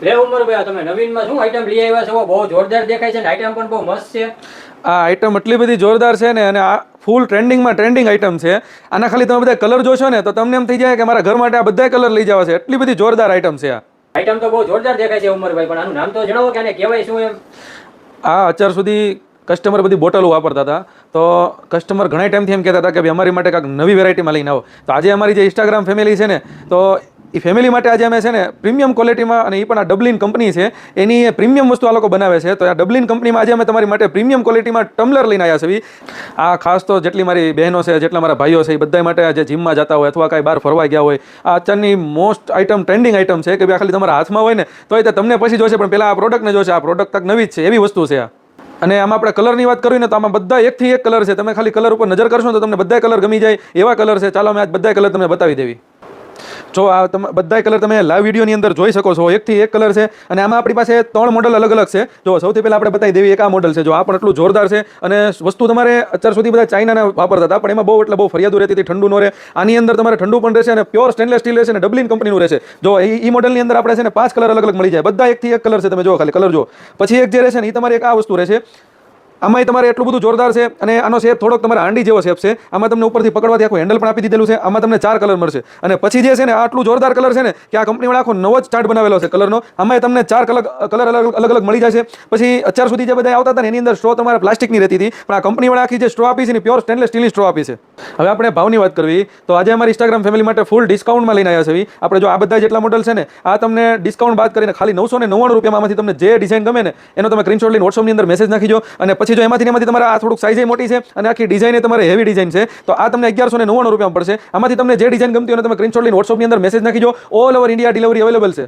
લે ઉમરભાઈ તમે નવીનમાં શું આઈટમ લઈ આવ્યા છો? બહુ જોરદાર દેખાય છે ને આઈટમ પણ બહુ મસ્ત છે. આ આઈટમ એટલી બધી જોરદાર છે ને, અને આ ફૂલ ટ્રેન્ડિંગ આઈટમ છે. આના ખાલી તમે બધા કલર જોશો ને તો તમને એમ થઈ જાય કે મારા ઘર માટે આ બધા કલર લઈ જવા છે, એટલી બધી જોરદાર આઈટમ છે. આઈટમ તો બહુ જોરદાર દેખાય છે ઉમરભાઈ, પણ આનું નામ તો જણાવો કે આને કહેવાય શું એમ? આ અત્યાર સુધી કસ્ટમર બધી બોટલો વાપરતા હતા, તો કસ્ટમર ઘણા ટાઈમથી એમ કહેતા હતા કે ભાઈ અમારી માટે કાંઈક નવી વેરાયટીમાં લઈને આવો. તો આજે અમારી જે ઇન્સ્ટાગ્રામ ફેમિલી છે ને, તો એ ફેમિલી માટે આજે અમે છે ને પ્રીમિયમ ક્વોલિટીમાં, અને એ પણ આ ડબલિન કંપની છે એની પ્રીમિયમ વસ્તુ આ લોકો બનાવે છે. તો આ ડબલિન કંપનીમાં આજે અમે તમારી માટે પ્રીમિયમ ક્વોલિટીમાં ટમ્બલર લઈને આવ્યા છે. આ ખાસ તો જેટલી મારી બહેનો છે, જેટલા મારા ભાઈઓ છે, એ બધા માટે જે જીમમાં જતા હોય અથવા કાંઈ બહાર ફરવા ગયા હોય, આ અત્યારની મોસ્ટ આઈટમ ટ્રેન્ડિંગ આઈટમ છે કે ભાઈ ખાલી તમારા હાથમાં હોય ને તો એ તમને પછી જોશે, પણ પહેલાં આ પ્રોડક્ટને જોશે. આ પ્રોડક્ટ તક નવી જ છે, એવી વસ્તુ છે આ. અને આમાં આપણે કલરની વાત કરીએ ને તો આમાં બધા એકથી એક કલર છે. તમે ખાલી કલર ઉપર નજર કરશો તો તમને બધા કલર ગમી જાય એવા કલર છે. ચાલો અમે આજ બધા કલર તમને બતાવી દેવી. જો આ બધા કલર તમે લાઈવ વિડીયોની અંદર જોઈ શકો છો, એકથી એક કલર છે. અને આમાં આપણી પાસે 3 મોડલ અલગ અલગ છે. જો સૌથી પહેલાં આપણે બતાવી દેવી એક આ મોડલ છે. જો આ પણ એટલું જોરદાર છે, અને વસ્તુ તમારે અત્યાર સુધી બધા ચાઇનાના વાપરતા હતા, પણ એમાં બહુ ફરિયાદો રહેતી હતી, ઠંડુ ન રહે. આની અંદર તમારે ઠંડુ પણ રહેશે, અને પ્યોર સ્ટેનલેસ સ્ટીલ રહેશે, અને ડબલિન કંપનીનું રહેશે. જો એ મોડલની અંદર આપણે છે ને 5 કલર અલગ મળી જાય, બધા એકથી એક કલર છે. તમે જો ખાલી કલર જો. પછી એક જે રહેશે ને એ તમારી એક આ વસ્તુ રહેશે. આમાં તમારે એટલું બધું જોરદાર છે, અને આનો શેપ થોડોક તમારે હાંડી જેવો શેપ છે. આમાં તમને ઉપરથી પકડવાથી આખું હેન્ડલ પણ આપી દીધેલું છે. આમાં તમને 4 કલર મળશે. અને પછી જે છે ને આટલું જોરદાર કલર છે ને કે આ કંપનીવાળા આખો નવો જ ચાર્ટ બનાવેલો છે કલરનો. આમાં તમને 4 કલર અલગ મળી જશે. પછી અત્યાર સુધી જે બધા આવતા હતા ને એની અંદર સ્ટ્રો તમારે પ્લાસ્ટિકની રહેતી હતી, પણ આ કંપનીવાળા આખી જે સ્ટ્રો આપી છે ને પ્યોર સ્ટેનલેસ સ્ટીલની સ્ટ્રો આપી છે. હવે આપણે ભાવની વાત કરવી તો આજે અમારી ઇન્સ્ટાગ્રામ ફેમિલી માટે ફૂલ ડિસ્કાઉન્ટમાં લઈને આવ્યા છે. આપણે જો આ બધા જેટલા મોડલ છે ને, આ તમને ડિસ્કાઉન્ટ બાદ કરીને ખાલી 999 રૂપિયામાં આમાંથી તમને જે ડિઝાઇન ગમે ને એનો તમે સ્ક્રીનશોટ લઈને વોટ્સઅપની અંદર મેસેજ નાખીજો. અને પછી જો એમાંથી તમારે આ થોડુંક સાઇઝ મોટી છે અને આખી ડિઝાઇન તમારે હેવી ડિઝાઇન છે, તો આ તમને 1199 રૂપિયામાં પડશે. આમાંથી તમને જે ડિઝાઇન ગમતી હોય તમે સ્ક્રીનશોટ લઈને વોટ્સઅપની અંદર મેસેજ નાખીજો. All over India delivery available છે.